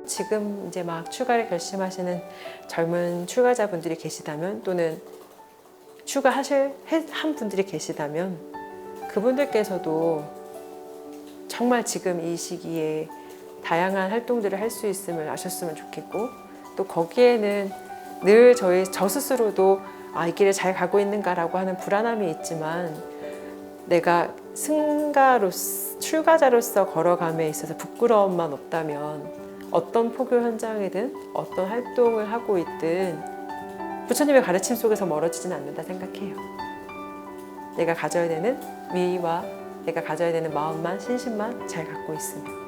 지금 이제 막 출가를 결심하시는 젊은 출가자분들이 계시다면, 또는 한 분들이 계시다면, 그분들께서도 정말 지금 이 시기에 다양한 활동들을 할 수 있음을 아셨으면 좋겠고, 또 거기에는 늘 저 스스로도 이 길을 잘 가고 있는가라고 하는 불안함이 있지만, 내가 출가자로서 걸어감에 있어서 부끄러움만 없다면 어떤 포교 현장이든 어떤 활동을 하고 있든 부처님의 가르침 속에서 멀어지진 않는다 생각해요. 내가 가져야 되는 미와 내가 가져야 되는 마음만, 신심만 잘 갖고 있으면.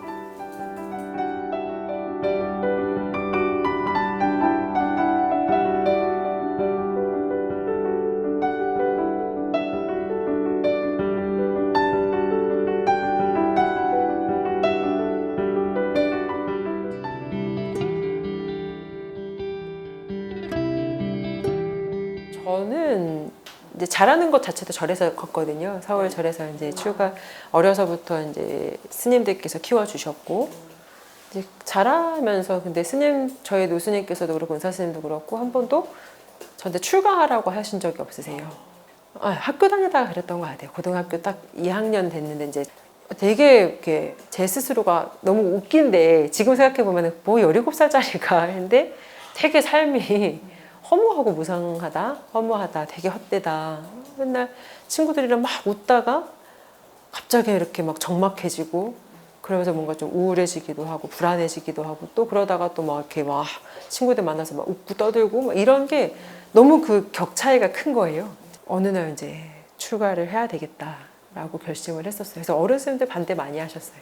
저는 이제 잘하는 것 자체도 절에서 컸거든요. 서울 절에서 이제 어려서부터 이제 스님들께서 키워주셨고, 이제 잘하면서, 근데 저희 노스님께서도 그렇고 은사 스님도 그렇고 한 번도 저한테 출가하라고 하신 적이 없으세요. 학교 다니다가 그랬던 것 같아요. 고등학교 딱 2학년 됐는데 이제 되게 이렇게 제 스스로가 너무 웃긴데, 지금 생각해 보면 뭐 17살짜리가 했는데 되게 삶이 허무하고 허무하다, 되게 헛되다. 맨날 친구들이랑 막 웃다가 갑자기 이렇게 막 적막해지고, 그러면서 뭔가 좀 우울해지기도 하고 불안해지기도 하고, 또 그러다가 또 막 이렇게 막 친구들 만나서 막 웃고 떠들고 막 이런 게 너무 그 격차이가 큰 거예요. 어느 날 이제 출가를 해야 되겠다라고 결심을 했었어요. 그래서 어르신들 반대 많이 하셨어요.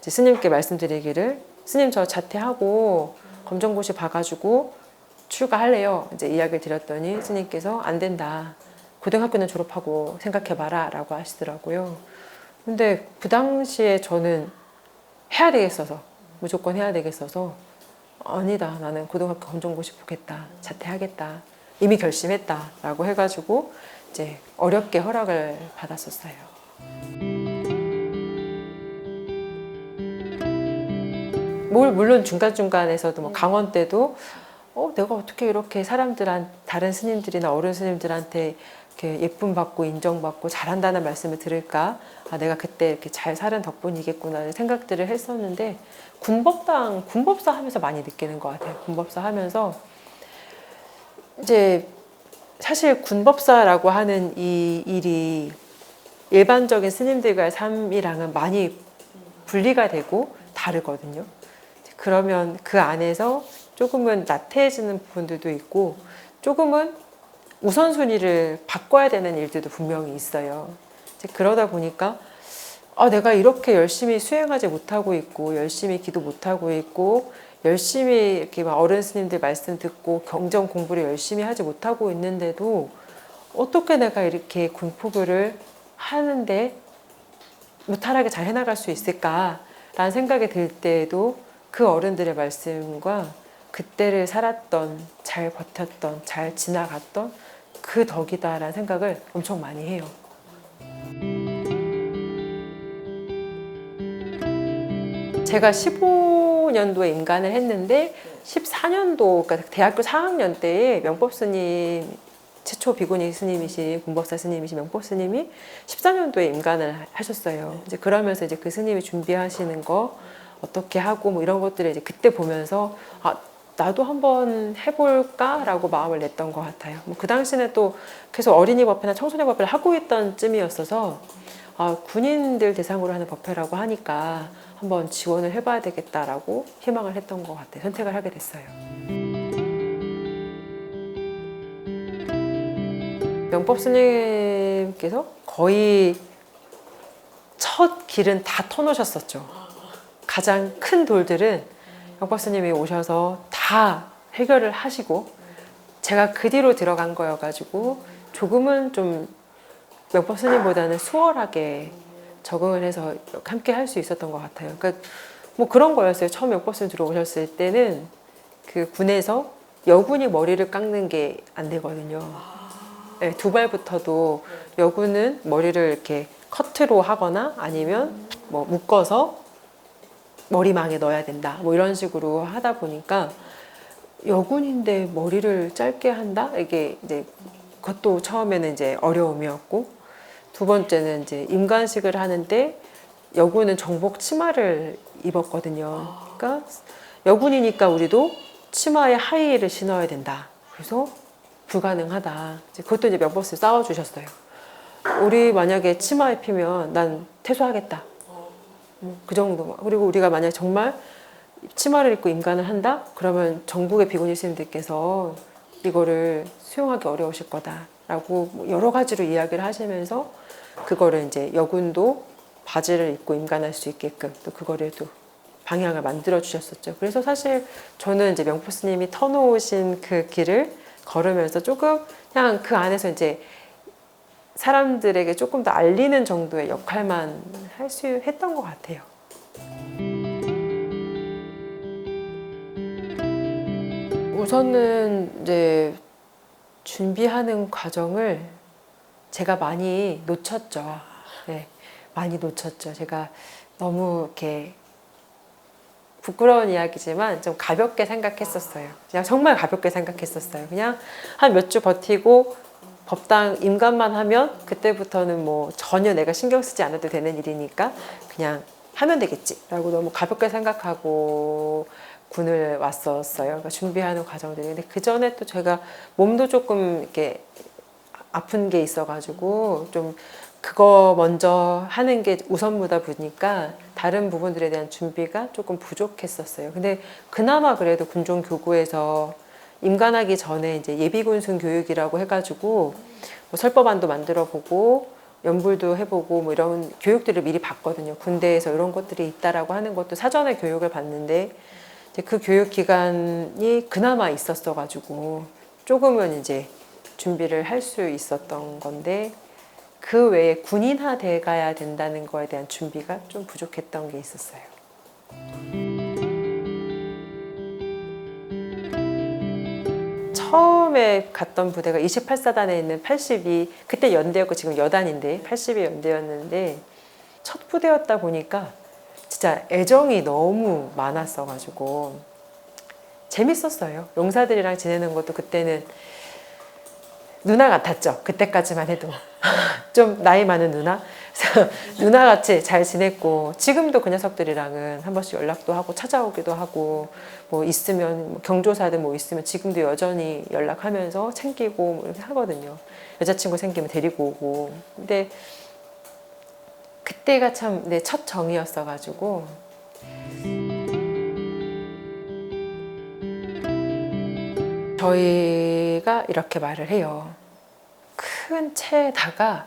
이제 스님께 말씀드리기를, 스님 저 자퇴하고 검정고시 봐가지고 출가할래요. 이제 이야기를 드렸더니 스님께서 안 된다. 고등학교는 졸업하고 생각해봐라 라고 하시더라고요. 근데 그 당시에 저는 해야 되겠어서, 무조건 해야 되겠어서, 아니다, 나는 고등학교 검정고시 보겠다, 자퇴하겠다, 이미 결심했다 라고 해가지고 이제 어렵게 허락을 받았었어요. 물론 중간중간에서도 뭐 강원 때도 내가 어떻게 이렇게 다른 스님들이나 어른 스님들한테 이렇게 예쁨 받고 인정받고 잘한다는 말씀을 들을까? 내가 그때 이렇게 잘 살은 덕분이겠구나 생각들을 했었는데, 군법사 하면서 많이 느끼는 것 같아요. 군법사 하면서 이제 사실 군법사라고 하는 이 일이 일반적인 스님들과의 삶이랑은 많이 분리가 되고 다르거든요. 그러면 그 안에서 조금은 나태해지는 부분들도 있고, 조금은 우선순위를 바꿔야 되는 일들도 분명히 있어요. 그러다 보니까 내가 이렇게 열심히 수행하지 못하고 있고, 열심히 기도 못하고 있고, 열심히 이렇게 막 어른 스님들 말씀 듣고 경전 공부를 열심히 하지 못하고 있는데도 어떻게 내가 이렇게 군포교를 하는데 무탈하게 잘 해나갈 수 있을까라는 생각이 들 때에도 그 어른들의 말씀과 그때를 살았던, 잘 버텼던, 잘 지나갔던 그 덕이다라는 생각을 엄청 많이 해요. 제가 15년도에 임관을 했는데 14년도, 그러니까 대학교 4학년 때에 명법스님, 최초 비구니 스님이신 군법사 스님이신 명법스님이 14년도에 임관을 하셨어요. 이제 그러면서 이제 그 스님이 준비하시는 거 어떻게 하고 뭐 이런 것들을 이제 그때 보면서 나도 한번 해볼까라고 마음을 냈던 것 같아요. 그 당시에는 또 계속 어린이 법회나 청소년 법회를 하고 있던 쯤이었어서 군인들 대상으로 하는 법회라고 하니까 한번 지원을 해봐야 되겠다라고 희망을 했던 것 같아요. 선택을 하게 됐어요. 명법 스님께서 거의 첫 길은 다 터놓으셨었죠. 가장 큰 돌들은 명법 스님이 오셔서 다 해결을 하시고, 제가 그 뒤로 들어간 거여가지고 조금은 좀 명법 스님보다는 수월하게 적응을 해서 함께 할 수 있었던 것 같아요. 그러니까 뭐 그런 거였어요. 처음 명법 스님 들어오셨을 때는 그 군에서 여군이 머리를 깎는 게 안 되거든요. 네, 두 발부터도 여군은 머리를 이렇게 커트로 하거나 아니면 뭐 묶어서 머리망에 넣어야 된다. 뭐 이런 식으로 하다 보니까 여군인데 머리를 짧게 한다? 이게 이제 그것도 처음에는 이제 어려움이었고, 두 번째는 이제 임관식을 하는데 여군은 정복 치마를 입었거든요. 그러니까 여군이니까 우리도 치마에 하이힐을 신어야 된다. 그래서 불가능하다. 이제 그것도 이제 명법스님 싸워주셨어요. 우리 만약에 치마 입히면 난 퇴소하겠다. 그 정도. 그리고 우리가 만약에 정말 치마를 입고 임관을 한다? 그러면 전국의 비구니 스님들께서 이거를 수용하기 어려우실 거다라고 여러 가지로 이야기를 하시면서 그거를 이제 여군도 바지를 입고 임관할 수 있게끔 또 그거를 또 방향을 만들어 주셨었죠. 그래서 사실 저는 이제 명포 스님이 터놓으신 그 길을 걸으면서 조금 그냥 그 안에서 이제 사람들에게 조금 더 알리는 정도의 역할만 할 수 했던 것 같아요. 우선은 이제 준비하는 과정을 제가 많이 놓쳤죠. 네, 많이 놓쳤죠. 제가 너무 이렇게 부끄러운 이야기지만 좀 가볍게 생각했었어요. 그냥 정말 가볍게 생각했었어요. 그냥 한 몇 주 버티고 법당 임관만 하면 그때부터는 뭐 전혀 내가 신경 쓰지 않아도 되는 일이니까 그냥 하면 되겠지 라고 너무 가볍게 생각하고 군을 왔었어요. 그러니까 준비하는 과정들이. 근데 그 전에 또 제가 몸도 조금 이렇게 아픈 게 있어가지고 좀 그거 먼저 하는 게 우선보다 보니까 다른 부분들에 대한 준비가 조금 부족했었어요. 근데 그나마 그래도 군종교구에서 임관하기 전에 이제 예비군순 교육이라고 해가지고 뭐 설법안도 만들어 보고 연불도 해보고 뭐 이런 교육들을 미리 봤거든요. 군대에서 이런 것들이 있다라고 하는 것도 사전에 교육을 받는데 이제 그 교육 기간이 그나마 있었어가지고 조금은 이제 준비를 할 수 있었던 건데 그 외에 군인화 돼 가야 된다는 거에 대한 준비가 좀 부족했던 게 있었어요. 처음에 갔던 부대가 28사단에 있는 82, 그때 연대였고 지금 여단인데 82 연대였는데 첫 부대였다 보니까 진짜 애정이 너무 많았어가지고 재밌었어요. 용사들이랑 지내는 것도 그때는 누나 같았죠. 그때까지만 해도 좀 나이 많은 누나. 그래서 누나같이 잘 지냈고 지금도 그 녀석들이랑은 한 번씩 연락도 하고 찾아오기도 하고 뭐 있으면 경조사든 뭐 있으면 지금도 여전히 연락하면서 챙기고 뭐 이렇게 하거든요. 여자친구 생기면 데리고 오고. 근데 그때가 참 내 첫 정이었어가지고 저희가 이렇게 말을 해요. 큰 채에다가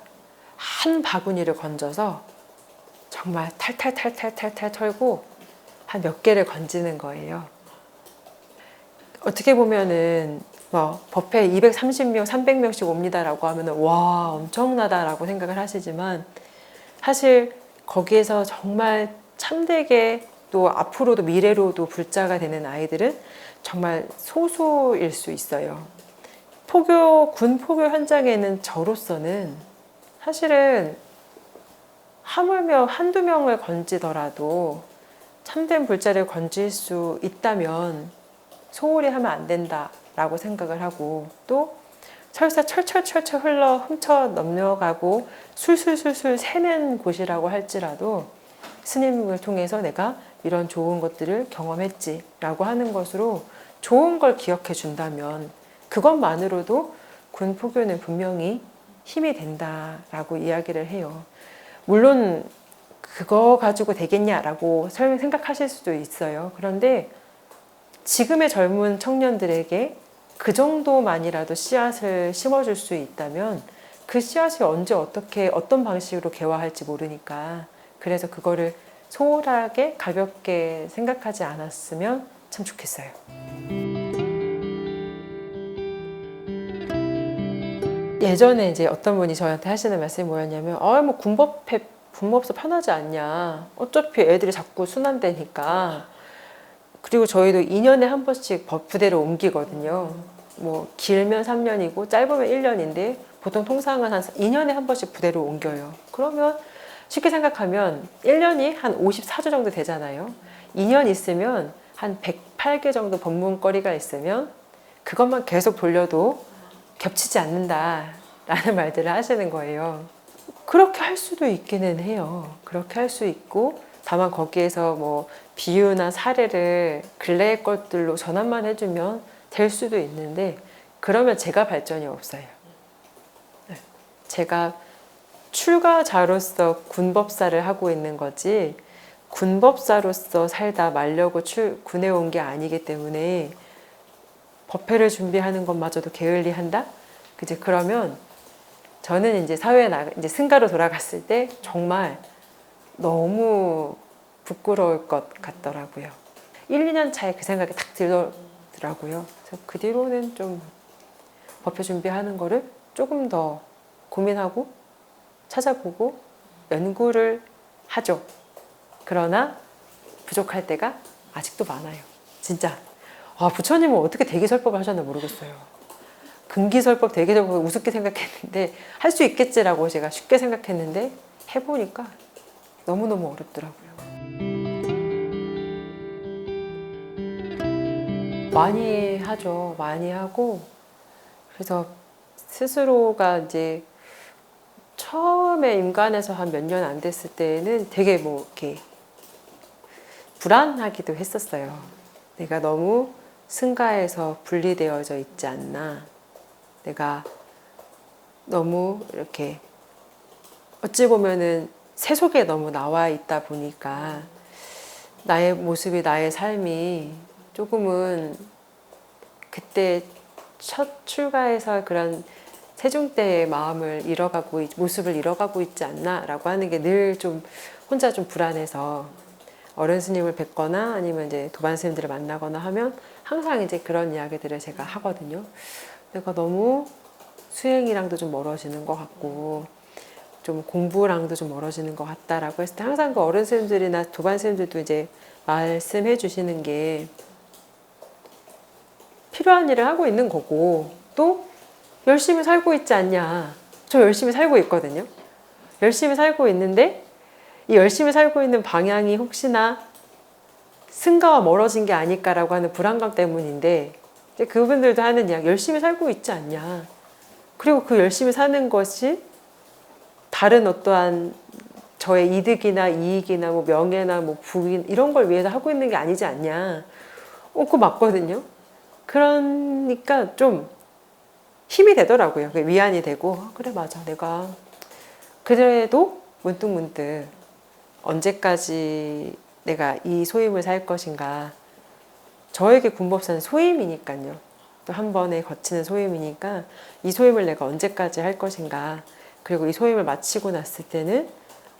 한 바구니를 건져서 정말 탈탈탈탈탈탈 털고 한 몇 개를 건지는 거예요. 어떻게 보면은 뭐 법회 230명, 300명씩 옵니다라고 하면은 와 엄청나다라고 생각을 하시지만 사실 거기에서 정말 참되게 또 앞으로도 미래로도 불자가 되는 아이들은 정말 소수일 수 있어요. 군 포교 현장에는 저로서는 사실은 하물며 한두 명을 건지더라도 참된 불자를 건질 수 있다면 소홀히 하면 안 된다라고 생각을 하고 또 설사 철철철철 훔쳐 넘겨가고 술술술술 새는 곳이라고 할지라도 스님을 통해서 내가 이런 좋은 것들을 경험했지라고 하는 것으로 좋은 걸 기억해 준다면 그것만으로도 군 포교는 분명히 힘이 된다라고 이야기를 해요. 물론 그거 가지고 되겠냐라고 생각하실 수도 있어요. 그런데 지금의 젊은 청년들에게 그 정도만이라도 씨앗을 심어줄 수 있다면 그 씨앗이 언제 어떻게 어떤 방식으로 개화할지 모르니까 그래서 그거를 소홀하게 가볍게 생각하지 않았으면 참 좋겠어요. 예전에 이제 어떤 분이 저한테 하시는 말씀이 뭐였냐면 뭐 군법서 편하지 않냐. 어차피 애들이 자꾸 순환되니까. 그리고 저희도 2년에 한 번씩 부대를 옮기거든요. 뭐 길면 3년이고 짧으면 1년인데 보통 통상은 한 2년에 한 번씩 부대를 옮겨요. 그러면 쉽게 생각하면 1년이 한 54주 정도 되잖아요. 2년 있으면 한 108개 정도 법문거리가 있으면 그것만 계속 돌려도 겹치지 않는다라는 말들을 하시는 거예요. 그렇게 할 수도 있기는 해요. 그렇게 할 수 있고, 다만 거기에서 뭐 비유나 사례를 근래의 것들로 전환만 해주면 될 수도 있는데, 그러면 제가 발전이 없어요. 제가 출가자로서 군법사를 하고 있는 거지, 군법사로서 살다 말려고 군해온 게 아니기 때문에 법회를 준비하는 것마저도 게을리한다? 그치? 그러면 저는 이제 사회에 이제 승가로 돌아갔을 때 정말 너무 부끄러울 것 같더라고요. 1, 2년 차에 그 생각이 딱 들더라고요. 그래서 그 뒤로는 좀 법회 준비하는 거를 조금 더 고민하고 찾아보고 연구를 하죠. 그러나 부족할 때가 아직도 많아요. 진짜. 부처님은 어떻게 대기설법을 하셨나 모르겠어요. 근기설법, 대기설법 우습게 생각했는데 할 수 있겠지라고 제가 쉽게 생각했는데 해보니까 너무너무 어렵더라고요. 많이 하죠. 많이 하고, 그래서 스스로가 이제 처음에 임관해서 한 몇 년 안 됐을 때는 되게 뭐 이렇게 불안하기도 했었어요. 내가 너무 승가에서 분리되어져 있지 않나. 내가 너무 이렇게 어찌 보면은 세 속에 너무 나와 있다 보니까 나의 모습이, 나의 삶이 조금은 그때 첫 출가해서 그런 세중 때의 마음을 모습을 잃어가고 있지 않나라고 하는 게 늘 좀 혼자 좀 불안해서 어른 스님을 뵙거나 아니면 이제 도반 스님들을 만나거나 하면 항상 이제 그런 이야기들을 제가 하거든요. 내가 너무 수행이랑도 좀 멀어지는 것 같고 좀 공부랑도 좀 멀어지는 것 같다라고 했을 때 항상 그 어른 스님들이나 도반 스님들도 이제 말씀해 주시는 게 필요한 일을 하고 있는 거고 또 열심히 살고 있지 않냐. 저 열심히 살고 있거든요. 열심히 살고 있는데 이 열심히 살고 있는 방향이 혹시나 승가와 멀어진 게 아닐까라고 하는 불안감 때문인데 이제 그분들도 하는 이야기, 열심히 살고 있지 않냐. 그리고 그 열심히 사는 것이 다른 어떠한 저의 이득이나 이익이나 뭐 명예나 뭐 부인 이런 걸 위해서 하고 있는 게 아니지 않냐. 그거 맞거든요. 그러니까 좀 힘이 되더라고요. 위안이 되고 그래 맞아. 내가 그래도 문득문득 언제까지 내가 이 소임을 살 것인가. 저에게 군법사는 소임이니까요. 또 한 번에 거치는 소임이니까 이 소임을 내가 언제까지 할 것인가. 그리고 이 소임을 마치고 났을 때는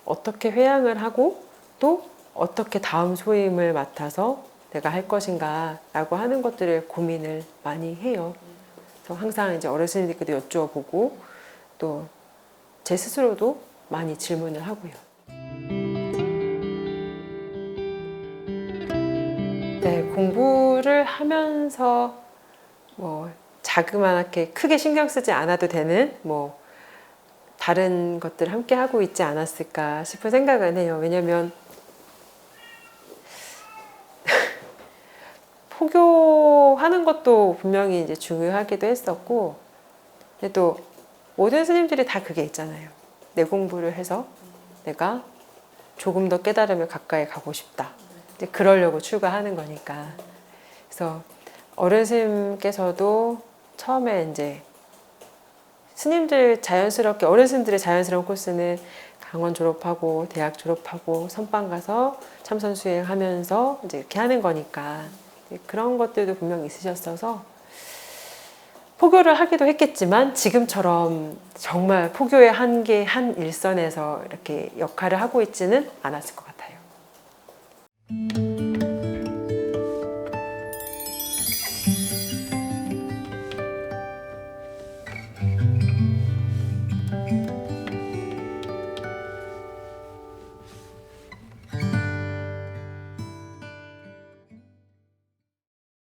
어떻게 회양을 하고 또 어떻게 다음 소임을 맡아서 내가 할 것인가 라고 하는 것들을 고민을 많이 해요. 그래서 항상 이제 어르신들께도 여쭈어보고 또 제 스스로도 많이 질문을 하고요. 네, 공부를 하면서 뭐 자그마하게 크게 신경 쓰지 않아도 되는 뭐 다른 것들 함께 하고 있지 않았을까 싶은 생각은 해요. 왜냐면 포교하는 것도 분명히 이제 중요하기도 했었고, 근데 또 모든 스님들이 다 그게 있잖아요. 내 공부를 해서 내가 조금 더 깨달음에 가까이 가고 싶다. 이제 그러려고 출가하는 거니까. 그래서 어른 스님께서도 처음에 이제 스님들 자연스럽게 어른 스님들의 자연스러운 코스는 강원 졸업하고 대학 졸업하고 선방 가서 참선 수행하면서 이제 이렇게 하는 거니까 그런 것들도 분명히 있으셨어서 포교를 하기도 했겠지만 지금처럼 정말 포교의 한계 한 일선에서 이렇게 역할을 하고 있지는 않았을 것 같아요.